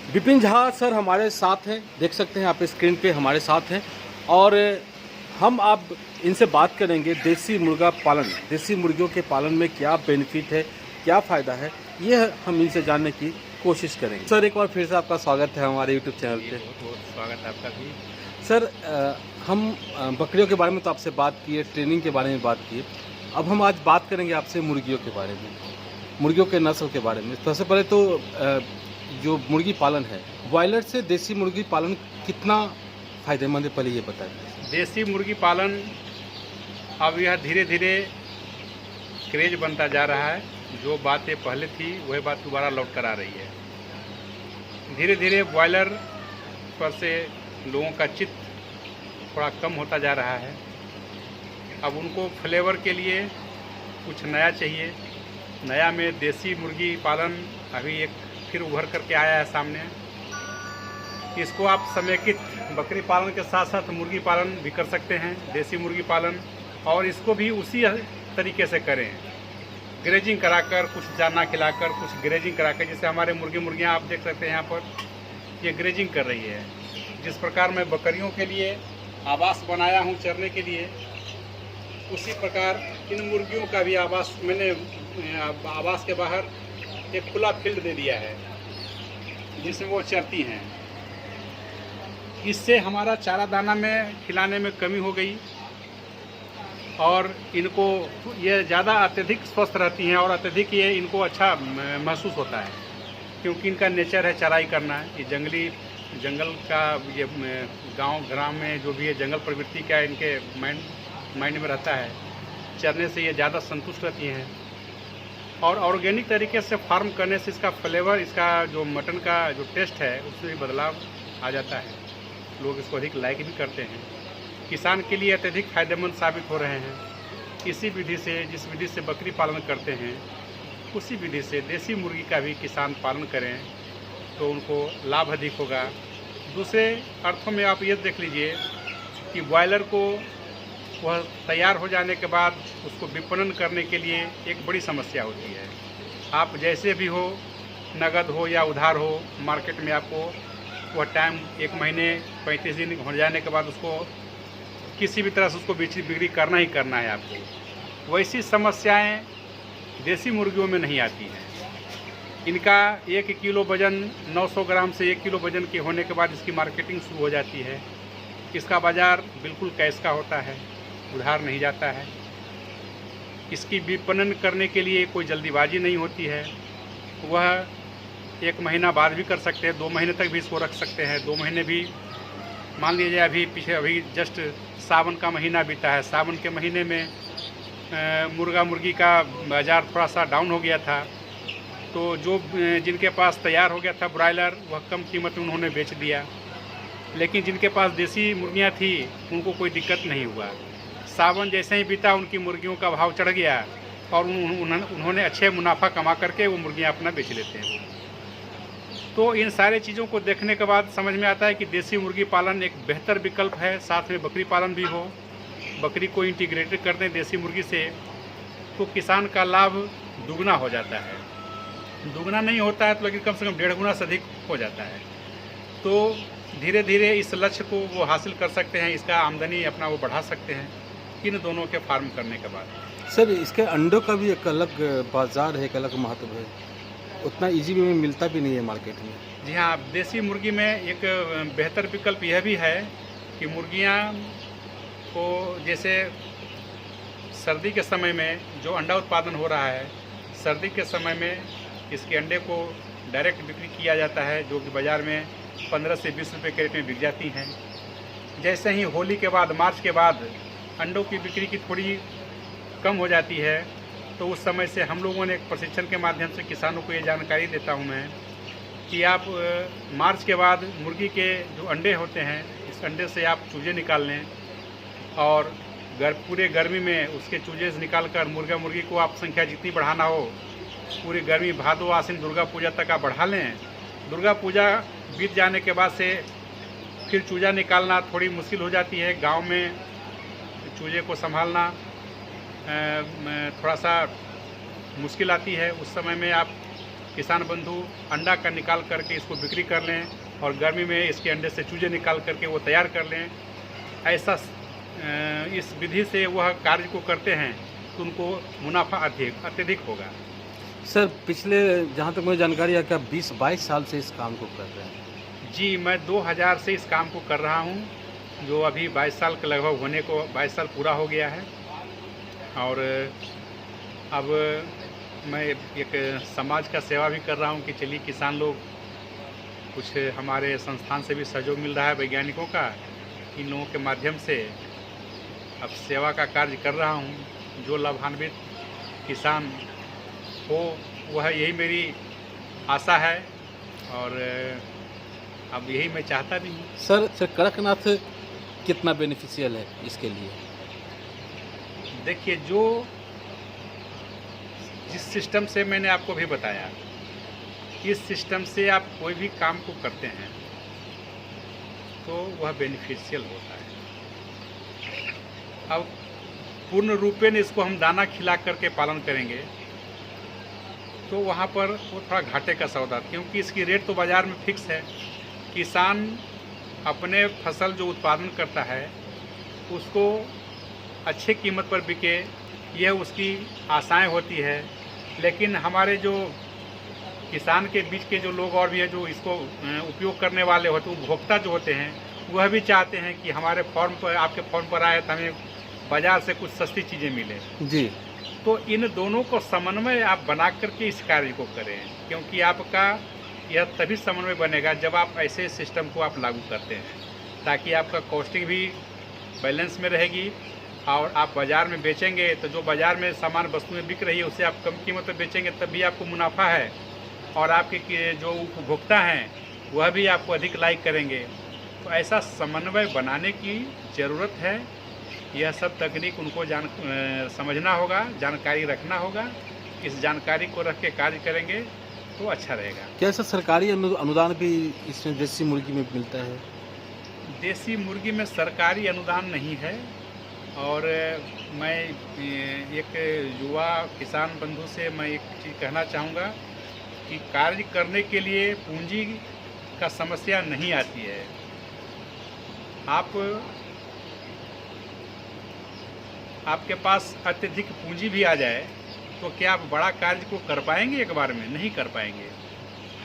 Vipin Jha sir हमारे साथ हैं, देख सकते हैं आप स्क्रीन पे हमारे साथ हैं और हम अब इनसे बात करेंगे देसी मुर्गा पालन, देसी मुर्गियों के पालन में क्या बेनिफिट है, क्या फ़ायदा है, ये हम इनसे जानने की कोशिश करेंगे। सर एक बार फिर से आपका स्वागत है हमारे यूट्यूब चैनल पे। बहुत बहुत स्वागत है आपका भी। सर हम बकरियों के बारे में तो आपसे बात की है, ट्रेनिंग के बारे में बात की है, अब हम आज बात करेंगे आपसे मुर्गियों के बारे में, मुर्गियों के नस्ल के बारे में। सबसे पहले तो जो मुर्गी पालन है, बॉयलर से देसी मुर्गी पालन कितना फ़ायदेमंद है, पहले ये बताएं। देसी मुर्गी पालन अब यह धीरे धीरे क्रेज बनता जा रहा है। जो बातें पहले थी वह बात दोबारा लौट कर आ रही है। धीरे धीरे बॉयलर पर से लोगों का चित्त थोड़ा कम होता जा रहा है। अब उनको फ्लेवर के लिए कुछ नया चाहिए। नया में देसी मुर्गी पालन अभी एक फिर उभर करके आया है सामने। इसको आप समेकित बकरी पालन के साथ साथ मुर्गी पालन भी कर सकते हैं, देसी मुर्गी पालन, और इसको भी उसी तरीके से करें, ग्रेजिंग कराकर, कुछ दाना खिलाकर, कुछ ग्रेजिंग कराकर। जैसे हमारे मुर्गियां आप देख सकते हैं यहाँ पर, ये ग्रेजिंग कर रही है। जिस प्रकार मैं बकरियों के लिए आवास बनाया हूँ चरने के लिए, उसी प्रकार इन मुर्गियों का भी आवास मैंने आवास के बाहर एक खुला फील्ड दे दिया है जिसमें वो चरती हैं। इससे हमारा चारा दाना में खिलाने में कमी हो गई और इनको ये ज़्यादा अत्यधिक स्वस्थ रहती हैं और अत्यधिक ये इनको अच्छा महसूस होता है, क्योंकि इनका नेचर है चराई करना। ये जंगल का ये गांव ग्राम में जो भी है जंगल प्रवृत्ति का इनके माइंड में रहता है। चरने से ये ज़्यादा संतुष्ट रहती हैं और ऑर्गेनिक तरीके से फार्म करने से इसका फ्लेवर, इसका जो मटन का जो टेस्ट है उसमें भी बदलाव आ जाता है। लोग इसको अधिक लाइक भी करते हैं। किसान के लिए अत्यधिक फायदेमंद साबित हो रहे हैं। इसी विधि से, जिस विधि से बकरी पालन करते हैं, उसी विधि से देसी मुर्गी का भी किसान पालन करें तो उनको लाभ अधिक होगा। दूसरे अर्थों में आप ये देख लीजिए कि बॉयलर को वह तैयार हो जाने के बाद उसको विपणन करने के लिए एक बड़ी समस्या होती है। आप जैसे भी हो, नगद हो या उधार हो, मार्केट में आपको वह टाइम 1 महीने 35 दिन हो जाने के बाद उसको किसी भी तरह से उसको बिक्री करना ही करना है आपको। वैसी समस्याएं देसी मुर्गियों में नहीं आती हैं। इनका 1 किलो वज़न 900 ग्राम से 1 किलो वज़न के होने के बाद इसकी मार्केटिंग शुरू हो जाती है। इसका बाज़ार बिल्कुल कैश का होता है, उधार नहीं जाता है। इसकी विपणन करने के लिए कोई जल्दीबाजी नहीं होती है। वह 1 महीना बाद भी कर सकते हैं, 2 महीने तक भी इसको रख सकते हैं। 2 महीने भी मान लीजिए, अभी जस्ट सावन का महीना बीता है। सावन के महीने में मुर्गा मुर्गी का बाज़ार थोड़ा सा डाउन हो गया था, तो जो जिनके पास तैयार हो गया था ब्रॉयलर, वह कम कीमत में उन्होंने बेच दिया। लेकिन जिनके पास देसी मुर्गियां थी उनको कोई दिक्कत नहीं हुआ। सावन जैसे ही बीता उनकी मुर्गियों का भाव चढ़ गया और उन्होंने अच्छे मुनाफा कमा करके वो मुर्गियां अपना बेच लेते हैं। तो इन सारे चीज़ों को देखने के बाद समझ में आता है कि देसी मुर्गी पालन एक बेहतर विकल्प है। साथ में बकरी पालन भी हो, बकरी को इंटीग्रेटेड कर दें देसी मुर्गी से, तो किसान का लाभ दुगना हो जाता है। दुगना नहीं होता है तो लेकिन कम से कम 1.5 गुना से अधिक हो जाता है। तो धीरे धीरे इस लक्ष्य को वो हासिल कर सकते हैं, इसका आमदनी अपना वो बढ़ा सकते हैं इन दोनों के फार्म करने के बाद। सर इसके अंडों का भी एक अलग बाज़ार है, एक अलग महत्व है, उतना इजी भी मिलता भी नहीं है मार्केट में। जी हाँ, देसी मुर्गी में एक बेहतर विकल्प यह भी है कि मुर्गियाँ को जैसे सर्दी के समय में जो अंडा उत्पादन हो रहा है, सर्दी के समय में इसके अंडे को डायरेक्ट बिक्री किया जाता है, जो कि बाज़ार में 15 से 20 रुपये कैरेट में बिक जाती हैं। जैसे ही होली के बाद, मार्च के बाद अंडों की बिक्री की थोड़ी कम हो जाती है, तो उस समय से हम लोगों ने एक प्रशिक्षण के माध्यम से किसानों को ये जानकारी देता हूँ मैं कि आप मार्च के बाद मुर्गी के जो अंडे होते हैं, इस अंडे से आप चूजे निकाल लें और पूरे गर्मी में उसके चूजे से निकाल कर मुर्गी को आप संख्या जितनी बढ़ाना हो, पूरी गर्मी भादो आश्विन दुर्गा पूजा तक आप बढ़ा लें। दुर्गा पूजा बीत जाने के बाद से फिर चूजा निकालना थोड़ी मुश्किल हो जाती है। गांव में चूजे को संभालना थोड़ा सा मुश्किल आती है। उस समय में आप किसान बंधु अंडा का निकाल करके इसको बिक्री कर लें और गर्मी में इसके अंडे से चूजे निकाल करके वो तैयार कर लें। ऐसा इस विधि से वह कार्य को करते हैं तो उनको मुनाफा अत्यधिक होगा। सर पिछले जहाँ तक मुझे जानकारी है क्या 20-22 साल से इस काम को कर रहे हैं? जी, मैं 2000 से इस काम को कर रहा हूँ, जो अभी 22 साल के लगभग होने को 22 साल पूरा हो गया है। और अब मैं एक समाज का सेवा भी कर रहा हूँ कि चलिए किसान लोग कुछ हमारे संस्थान से भी सहयोग मिल रहा है वैज्ञानिकों का, इन लोगों के माध्यम से अब सेवा का कार्य कर रहा हूँ। जो लाभान्वित किसान हो वह यही मेरी आशा है और अब यही मैं चाहता भी हूँ। सर कड़कनाथ कितना बेनिफिशियल है इसके लिए? देखिए, जो जिस सिस्टम से मैंने आपको भी बताया, इस सिस्टम से आप कोई भी काम को करते हैं तो वह बेनिफिशियल होता है। अब पूर्ण रूपेण इसको हम दाना खिला करके पालन करेंगे तो वहाँ पर वो थोड़ा घाटे का सौदा, क्योंकि इसकी रेट तो बाज़ार में फिक्स है। किसान अपने फसल जो उत्पादन करता है उसको अच्छे कीमत पर बिके, यह उसकी आशाएं होती है। लेकिन हमारे जो किसान के बीच के जो लोग और भी है जो इसको उपयोग करने वाले होते हैं, उपभोक्ता जो होते हैं, वह भी चाहते हैं कि हमारे फॉर्म पर, आपके फॉर्म पर आए तो हमें बाज़ार से कुछ सस्ती चीज़ें मिले। जी, तो इन दोनों को समन्वय आप बना करके इस कार्य को करें, क्योंकि आपका यह तभी समन्वय बनेगा जब आप ऐसे सिस्टम को आप लागू करते हैं, ताकि आपका कॉस्टिंग भी बैलेंस में रहेगी और आप बाज़ार में बेचेंगे तो जो बाज़ार में सामान वस्तुएं बिक रही है उससे आप कम कीमत पर बेचेंगे, तब भी आपको मुनाफा है और आपके जो उपभोक्ता हैं वह भी आपको अधिक लाइक करेंगे। तो ऐसा समन्वय बनाने की ज़रूरत है। यह सब तकनीक उनको समझना होगा, जानकारी रखना होगा। इस जानकारी को रख के कार्य करेंगे तो अच्छा रहेगा। क्या सर सरकारी अनुदान भी इसमें देसी मुर्गी में मिलता है? देसी मुर्गी में सरकारी अनुदान नहीं है और मैं एक युवा किसान बंधु से मैं एक चीज़ कहना चाहूँगा कि कार्य करने के लिए पूंजी का समस्या नहीं आती है। आपके पास अत्यधिक पूंजी भी आ जाए तो क्या आप बड़ा कार्य को कर पाएंगे? एक बार में नहीं कर पाएंगे।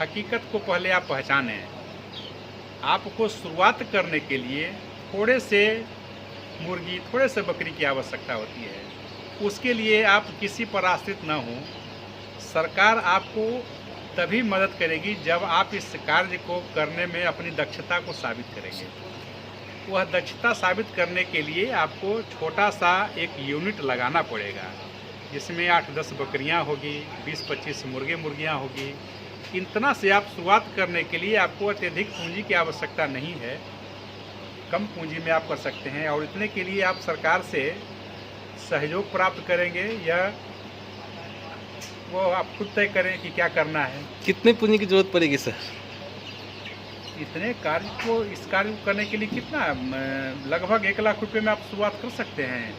हकीकत को पहले आप पहचानें। आपको शुरुआत करने के लिए थोड़े से मुर्गी, थोड़े से बकरी की आवश्यकता होती है। उसके लिए आप किसी पर आश्रित न हों। सरकार आपको तभी मदद करेगी जब आप इस कार्य को करने में अपनी दक्षता को साबित करेंगे। वह दक्षता साबित करने के लिए आपको छोटा सा एक यूनिट लगाना पड़ेगा, जिसमें 8-10 बकरियां होगी, 20-25 मुर्गियां होगी। इतना से आप शुरुआत करने के लिए आपको अत्यधिक पूंजी की आवश्यकता नहीं है, कम पूंजी में आप कर सकते हैं। और इतने के लिए आप सरकार से सहयोग प्राप्त करेंगे या वो आप खुद तय करें कि क्या करना है। कितने पूंजी की जरूरत पड़ेगी सर? इतने कार्य को, इस कार्य को करने के लिए कितना, लगभग 1 लाख रुपए में आप शुरुआत कर सकते हैं।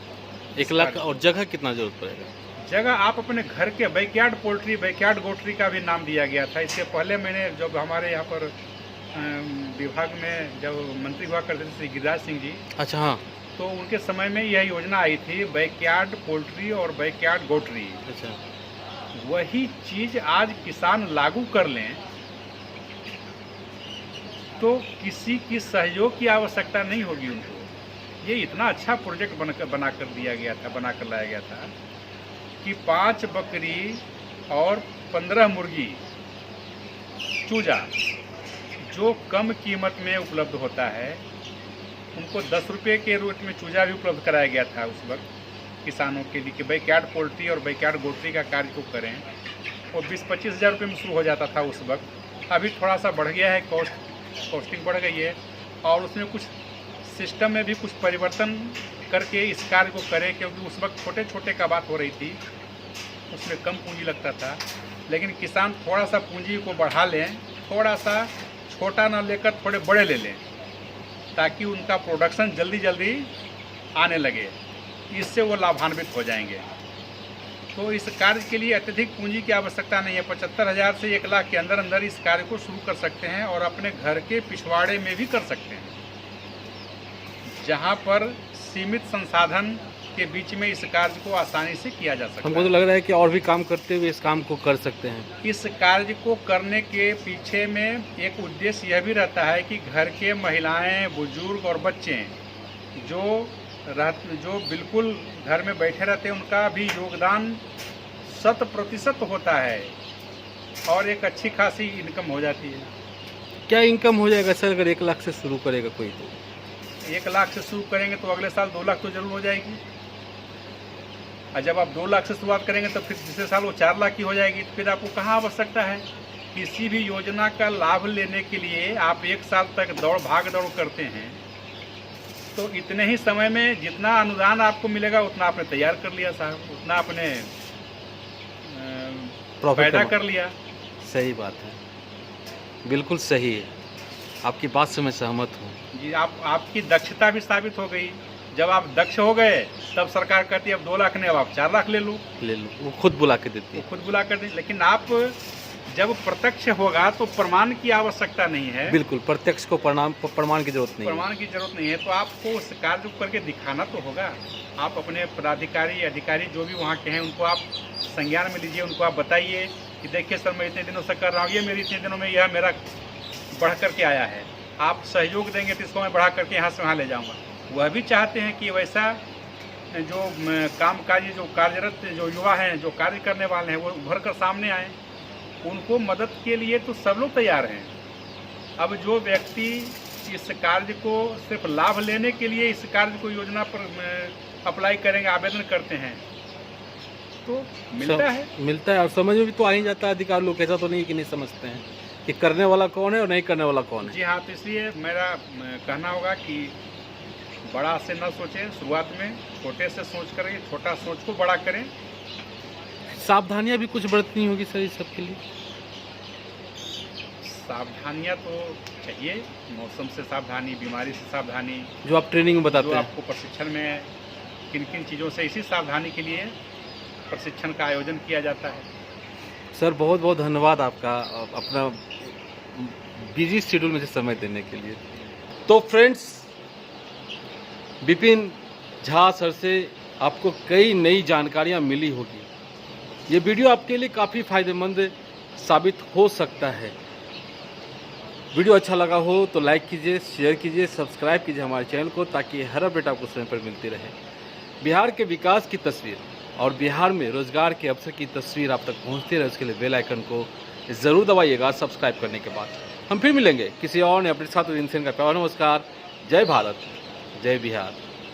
1 लाख। और जगह कितना जरूरत पड़ेगा? जगह आप अपने घर के बैकयार्ड पोल्ट्री, बैकयार्ड गोट्री का भी नाम दिया गया था। इससे पहले मैंने जब हमारे यहाँ पर विभाग में जब मंत्री हुआ करते थे श्री गिरिराज सिंह जी, अच्छा हाँ, तो उनके समय में यह योजना आई थी, बैकयार्ड पोल्ट्री और बैकयार्ड गोट्री। अच्छा, वही चीज़ आज किसान लागू कर लें तो किसी की सहयोग की आवश्यकता नहीं होगी उनको। ये इतना अच्छा प्रोजेक्ट बना कर लाया गया था कि 5 बकरी और 15 मुर्गी चूजा जो कम कीमत में उपलब्ध होता है, उनको 10 रुपये के रेट में चूजा भी उपलब्ध कराया गया था उस वक्त किसानों के लिए कि बैकयार्ड पोल्ट्री और बैकयार्ड गोट्री का कार्य को करें। और 20-25 हज़ार रुपये में शुरू हो जाता था उस वक्त। अभी थोड़ा सा बढ़ गया है, कॉस्टिंग बढ़ गई है और उसमें कुछ सिस्टम में भी कुछ परिवर्तन करके इस कार्य को करें, क्योंकि उस वक्त छोटे छोटे का बात हो रही थी, उसमें कम पूंजी लगता था। लेकिन किसान थोड़ा सा पूंजी को बढ़ा लें, थोड़ा सा छोटा ना लेकर थोड़े बड़े ले लें, ताकि उनका प्रोडक्शन जल्दी जल्दी आने लगे। इससे वो लाभान्वित हो जाएंगे। तो इस कार्य के लिए अत्यधिक पूंजी की आवश्यकता नहीं है। 75,000 से 1 लाख के अंदर अंदर इस कार्य को शुरू कर सकते हैं और अपने घर के पिछवाड़े में भी कर सकते हैं, जहां पर सीमित संसाधन के बीच में इस कार्य को आसानी से किया जा सकता है। हमको तो लग रहा है कि और भी काम करते हुए इस काम को कर सकते हैं। इस कार्य को करने के पीछे में एक उद्देश्य यह भी रहता है कि घर के महिलाएं, बुजुर्ग और बच्चे जो बिल्कुल घर में बैठे रहते हैं, उनका भी योगदान 100% होता है और एक अच्छी खासी इनकम हो जाती है। क्या इनकम हो जाएगा सर अगर 1 लाख से शुरू करेगा कोई? तो 1 लाख से शुरू करेंगे तो अगले साल 2 लाख तो जरूर हो जाएगी, और जब आप 2 लाख से शुरुआत करेंगे तो फिर दूसरे साल वो 4 लाख की हो जाएगी। तो फिर आपको कहाँ आवश्यकता है? किसी भी योजना का लाभ लेने के लिए आप 1 साल तक भाग दौड़ करते हैं, तो इतने ही समय में जितना अनुदान आपको मिलेगा उतना आपने तैयार कर लिया साहब, उतना आपने पैदा कर लिया। सही बात है, बिल्कुल सही है, आपकी बात से मैं सहमत हूँ जी। आपकी दक्षता भी साबित हो गई। जब आप दक्ष हो गए तब सरकार कहती है अब 2 लाख नहीं, अब आप 4 लाख ले लो, वो खुद बुला के देती है। वो खुद बुला कर दे। लेकिन आप जब प्रत्यक्ष होगा तो प्रमाण की आवश्यकता नहीं है। बिल्कुल, प्रत्यक्ष को प्रमाण की जरूरत नहीं है। प्रमाण की जरूरत नहीं है, तो आपको उस कार्य को करके दिखाना तो होगा। आप अपने पदाधिकारी, अधिकारी जो भी वहाँ के हैं उनको आप संज्ञान में लीजिए, उनको आप बताइए कि देखिए सर मैं इतने दिनों से कर रहा हूँ, ये मेरी इतने दिनों में यह मेरा बढ़ करके आया है, आप सहयोग देंगे तो इसको मैं बढ़ा करके यहाँ से वहाँ ले जाऊँगा। वह भी चाहते हैं कि वैसा जो कामकाजी, जो कार्यरत जो युवा हैं, जो कार्य करने वाले हैं, वो उभर कर सामने आए। उनको मदद के लिए तो सब लोग तैयार हैं। अब जो व्यक्ति इस कार्य को सिर्फ लाभ लेने के लिए इस कार्य को योजना पर अप्लाई करेंगे, आवेदन करते हैं, तो मिलता है और समझ में भी तो आ ही जाता है। अधिकार लोग ऐसा तो नहीं कि नहीं समझते हैं कि करने वाला कौन है और नहीं करने वाला कौन है। जी हाँ, तो इसलिए मेरा कहना होगा कि बड़ा से न सोचें, शुरुआत में छोटे से सोच करें, छोटा सोच को बड़ा करें। सावधानियां भी कुछ बरतनी होगी सर इस सब के लिए? सावधानियां तो चाहिए, मौसम से सावधानी, बीमारी से सावधानी, जो आप ट्रेनिंग में बताते हैं, आपको प्रशिक्षण में किन किन चीज़ों से, इसी सावधानी के लिए प्रशिक्षण का आयोजन किया जाता है। सर बहुत बहुत धन्यवाद आपका, अपना बिजी शेड्यूल में से समय देने के लिए। तो फ्रेंड्स, विपिन झा सर से आपको कई नई जानकारियां मिली होगी। ये वीडियो आपके लिए काफ़ी फ़ायदेमंद साबित हो सकता है। वीडियो अच्छा लगा हो तो लाइक कीजिए, शेयर कीजिए, सब्सक्राइब कीजिए हमारे चैनल को, ताकि हर अपडेट आपको समय पर मिलती रहे। बिहार के विकास की तस्वीर और बिहार में रोजगार के अवसर की तस्वीर आप तक पहुंचती रहे, उसके लिए बेल आइकन को ज़रूर दबाइएगा सब्सक्राइब करने के बाद। हम फिर मिलेंगे किसी और ने अपने साथ। का प्यार नमस्कार। जय भारत, जय बिहार।